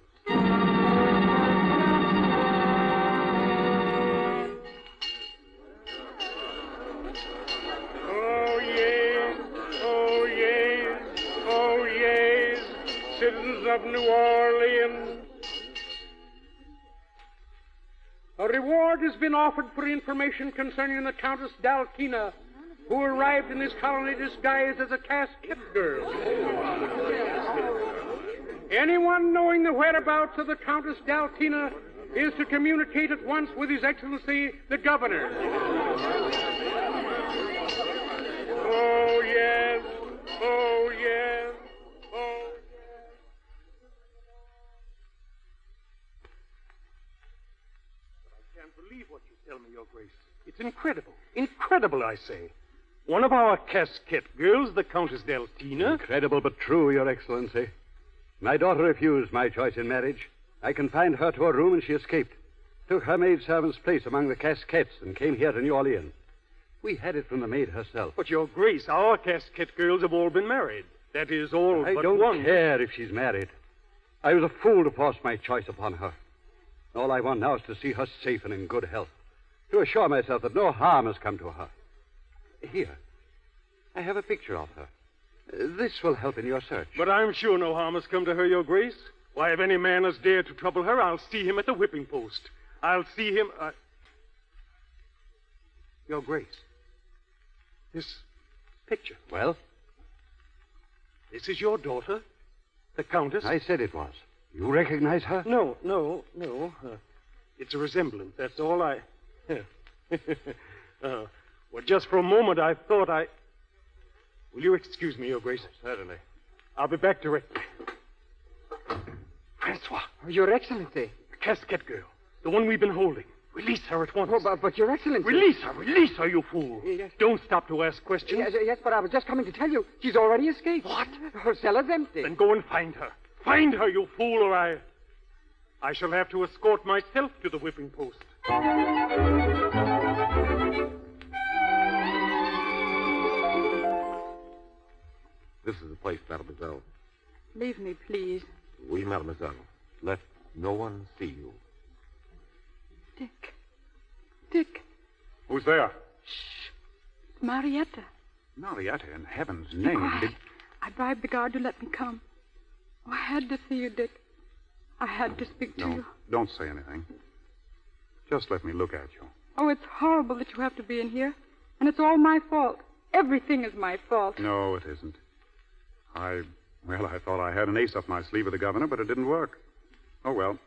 Oh, yes. Oh, yes. Oh, yes. Citizens of New Orleans. A reward has been offered for information concerning the Countess Dalkina, who arrived in this colony disguised as a casket girl. Anyone knowing the whereabouts of the Countess Dalkina is to communicate at once with His Excellency, the Governor. Oh, yes. Oh, yes. Oh, I can't believe what you tell me, Your Grace. It's incredible. Incredible, I say. One of our casket girls, the Countess Dalkina. Incredible but true, Your Excellency. My daughter refused my choice in marriage. I confined her to a room and she escaped. Took her maidservant's place among the casquettes and came here to New Orleans. We had it from the maid herself. But, Your Grace, our casket girls have all been married. That is, all I but don't one. care if she's married. I was a fool to force my choice upon her. All I want now is to see her safe and in good health. To assure myself that no harm has come to her. Here, I have a picture of her. This will help in your search. But I'm sure no harm has come to her, Your Grace. Why, if any man has dared to trouble her, I'll see him at the whipping post. I'll see him... Your Grace, this picture. Well? This is your daughter, the Countess? I said it was. You recognize her? No. It's a resemblance, that's all I... well, just for a moment I thought I... Will you excuse me, Your Grace? Certainly. I'll be back directly. Francois. Your Excellency. The casket girl. The one we've been holding. Release her at once. Oh, but Your Excellency. Release her, you fool. Yes. Don't stop to ask questions. Yes, but I was just coming to tell you. She's already escaped. What? Her cell is empty. Then go and find her. Find her, you fool, or I shall have to escort myself to the whipping post. This is the place, mademoiselle. Leave me, please. Oui, mademoiselle. Let no one see you. Dick. Who's there? It's Marietta. Marietta, in heaven's name. I bribed the guard to let me come. Oh, I had to see you, Dick. I had to speak to you. Don't say anything. Just let me look at you. Oh, it's horrible that you have to be in here. And it's all my fault. Everything is my fault. No, it isn't. I thought I had an ace up my sleeve with the governor, but it didn't work. Oh, well,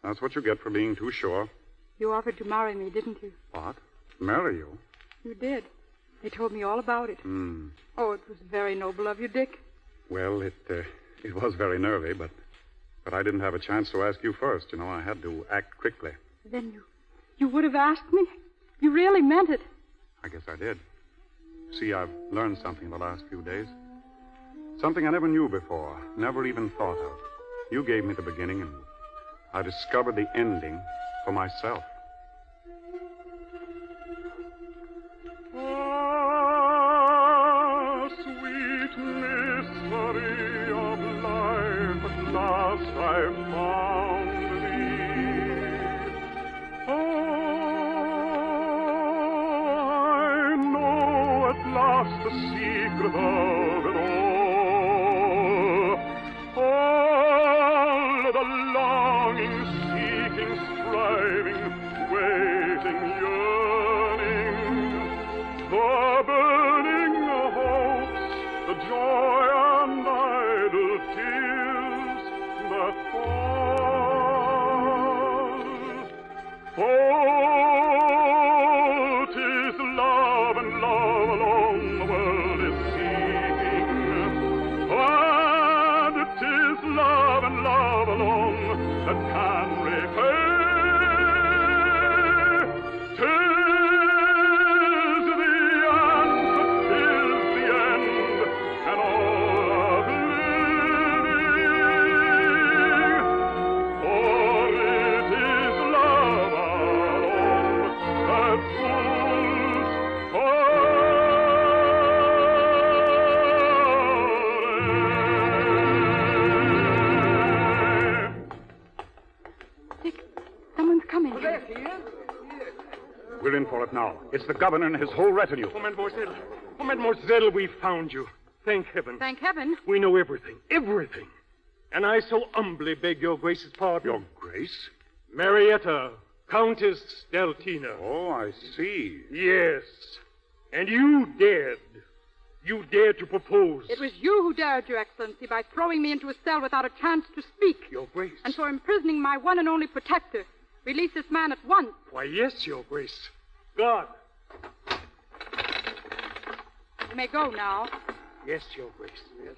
that's what you get for being too sure. You offered to marry me, didn't you? What? Marry you? You did. They told me all about it. Oh, it was very noble of you, Dick. Well, it was very nervy, but I didn't have a chance to ask you first. You know, I had to act quickly. Then you would have asked me? You really meant it. I guess I did. See, I've learned something the last few days. Something I never knew before, never even thought of. You gave me the beginning, and I discovered the ending for myself. Ah, sweet mystery of life, at last I've found thee. I know at last the secret of it all. All the longing, seeking, striving, waiting, yearning, the burning hopes, the joy and idle tears that fall. Oh, 'tis love and love alone the world is seeking. And 'tis love and love alone that can repay. 'Tis the answer, 'tis the end, and all of living. For it is love alone that rules Dick, someone's coming. We're in for it now. It's the governor and his whole retinue. Oh, mademoiselle. Oh, mademoiselle, we found you. Thank heaven. Thank heaven. We know everything. Everything. And I so humbly beg your grace's pardon. Your grace? Marietta, Countess Deltina. Oh, I see. Yes. And you dared. You dared to propose. It was you who dared, Your Excellency, by throwing me into a cell without a chance to speak. Your grace. And for imprisoning my one and only protector. Release this man at once. Why, yes, your grace. God. You may go now. Yes, your grace. Yes,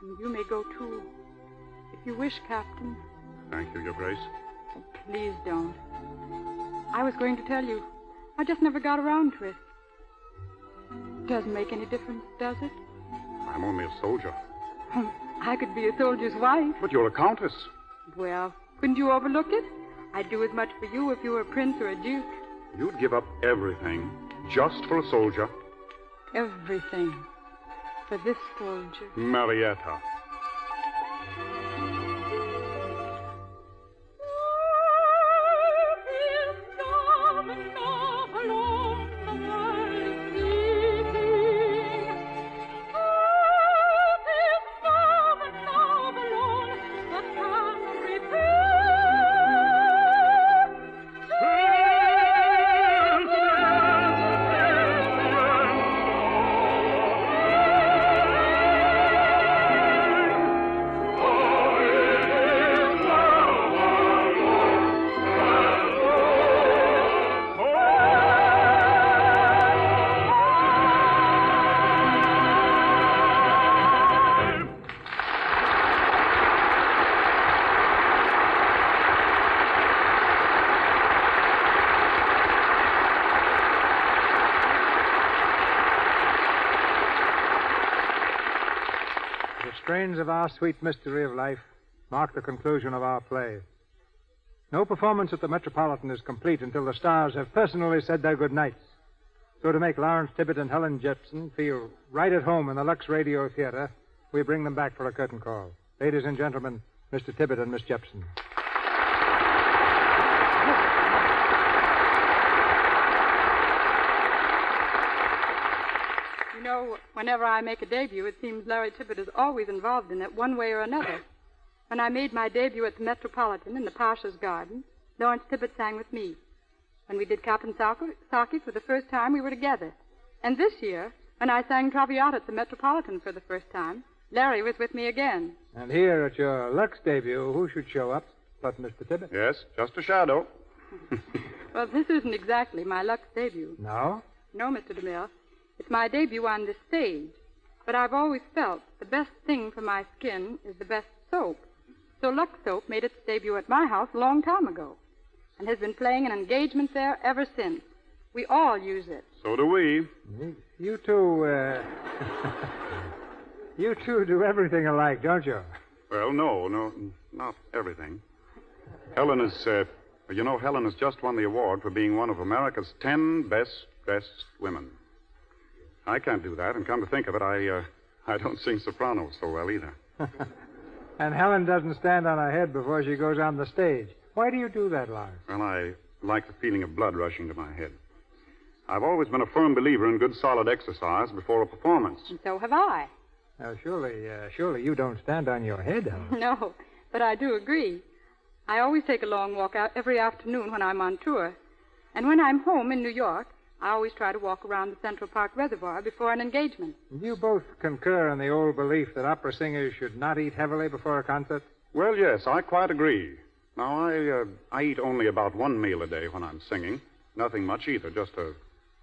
And you may go, too. If you wish, Captain. Thank you, your grace. Oh, please don't. I was going to tell you. I just never got around to it. Doesn't make any difference, does it? I'm only a soldier. I could be a soldier's wife. But you're a countess. Well, couldn't you overlook it? I'd do as much for you if you were a prince or a duke. You'd give up everything just for a soldier. Everything. For this soldier. Marietta. Strains of Our Sweet Mystery of Life mark the conclusion of our play. No performance at the Metropolitan is complete until the stars have personally said their good nights. So to make Lawrence Tibbett and Helen Jepson feel right at home in the Lux Radio Theater, we bring them back for a curtain call. Ladies and gentlemen, Mr. Tibbett and Miss Jepson. You know, whenever I make a debut, it seems Larry Tibbett is always involved in it one way or another. When I made my debut at the Metropolitan in the Pasha's Garden, Lawrence Tibbett sang with me. When we did Captain Saki for the first time, we were together. And this year, when I sang Traviata at the Metropolitan for the first time, Larry was with me again. And here at your Lux debut, who should show up but Mr. Tibbett? Yes, just a shadow. Well, this isn't exactly my Lux debut. No? No, Mr. DeMille. It's my debut on the stage. But I've always felt the best thing for my skin is the best soap. So Lux Soap made its debut at my house a long time ago and has been playing an engagement there ever since. We all use it. So do we. You two, you two do everything alike, don't you? Well, no, not everything. Helen has just won the award for being one of America's 10 best dressed women. I can't do that, and come to think of it, I don't sing soprano so well either. And Helen doesn't stand on her head before she goes on the stage. Why do you do that, Lars? Well, I like the feeling of blood rushing to my head. I've always been a firm believer in good, solid exercise before a performance. And so have I. Now, surely you don't stand on your head, Helen. No, but I do agree. I always take a long walk out every afternoon when I'm on tour. And when I'm home in New York, I always try to walk around the Central Park Reservoir before an engagement. You both concur in the old belief that opera singers should not eat heavily before a concert? Well, yes, I quite agree. Now, I eat only about one meal a day when I'm singing. Nothing much either, just a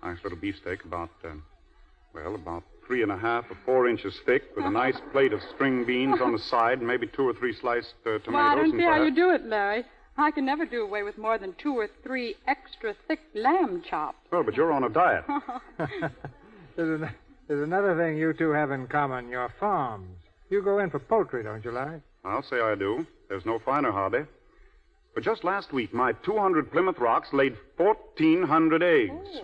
nice little beefsteak about 3.5 or 4 inches thick with a nice plate of string beans on the side and maybe 2 or 3 sliced tomatoes. Well, I don't see how you do it, Larry. I can never do away with more than 2 or 3 extra thick lamb chops. Well, but you're on a diet. There's another thing you two have in common, your farms. You go in for poultry, don't you, Larry? I'll say I do. There's no finer hobby. But just last week, my 200 Plymouth Rocks laid 1,400 eggs.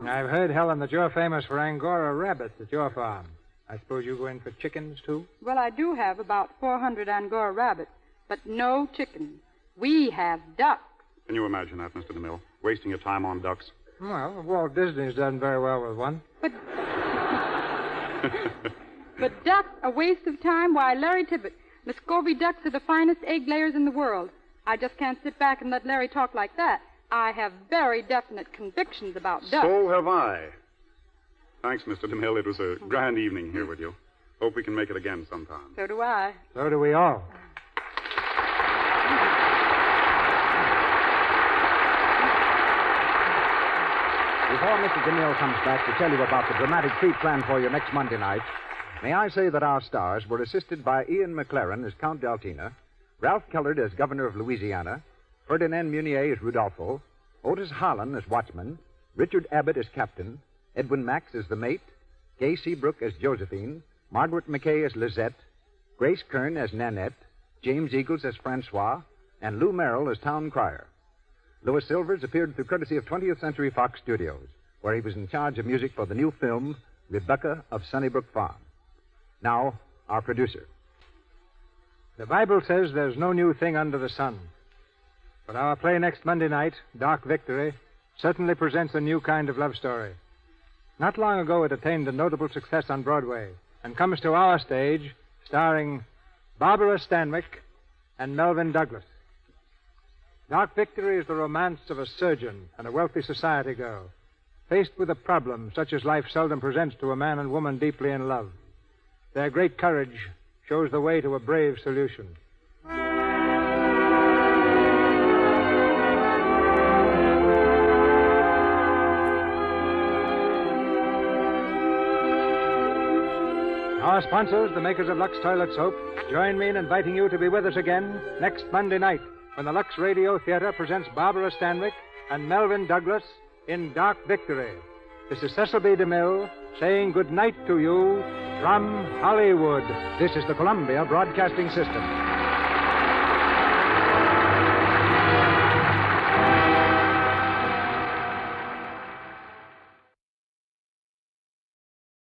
I've heard, Helen, that you're famous for Angora rabbits at your farm. I suppose you go in for chickens, too? Well, I do have about 400 Angora rabbits, but no chickens. We have ducks. Can you imagine that, Mr. DeMille? Wasting your time on ducks? Well, Walt Disney's done very well with one. But ducks, a waste of time? Why, Larry Tibbet, Muscovy ducks are the finest egg layers in the world. I just can't sit back and let Larry talk like that. I have very definite convictions about ducks. So have I. Thanks, Mr. DeMille. It was a grand evening here with you. Hope we can make it again sometime. So do I. So do we all. Before Mr. DeMille comes back to tell you about the dramatic treat planned for you next Monday night, may I say that our stars were assisted by Ian McLaren as Count Daltina, Ralph Kellard as Governor of Louisiana, Ferdinand Munier as Rudolfo, Otis Harlan as Watchman, Richard Abbott as Captain, Edwin Max as the Mate, Gay Seabrook as Josephine, Margaret McKay as Lizette, Grace Kern as Nanette, James Eagles as Francois, and Lou Merrill as Town Crier. Louis Silvers appeared through courtesy of 20th Century Fox Studios, where he was in charge of music for the new film, Rebecca of Sunnybrook Farm. Now, our producer. The Bible says there's no new thing under the sun. But our play next Monday night, Dark Victory, certainly presents a new kind of love story. Not long ago, it attained a notable success on Broadway and comes to our stage starring Barbara Stanwyck and Melvyn Douglas. Dark Victory is the romance of a surgeon and a wealthy society girl, faced with a problem such as life seldom presents to a man and woman deeply in love. Their great courage shows the way to a brave solution. Our sponsors, the makers of Lux Toilet Soap, join me in inviting you to be with us again next Monday night when the Lux Radio Theater presents Barbara Stanwyck and Melvyn Douglas in Dark Victory. This is Cecil B. DeMille saying good night to you from Hollywood. This is the Columbia Broadcasting System.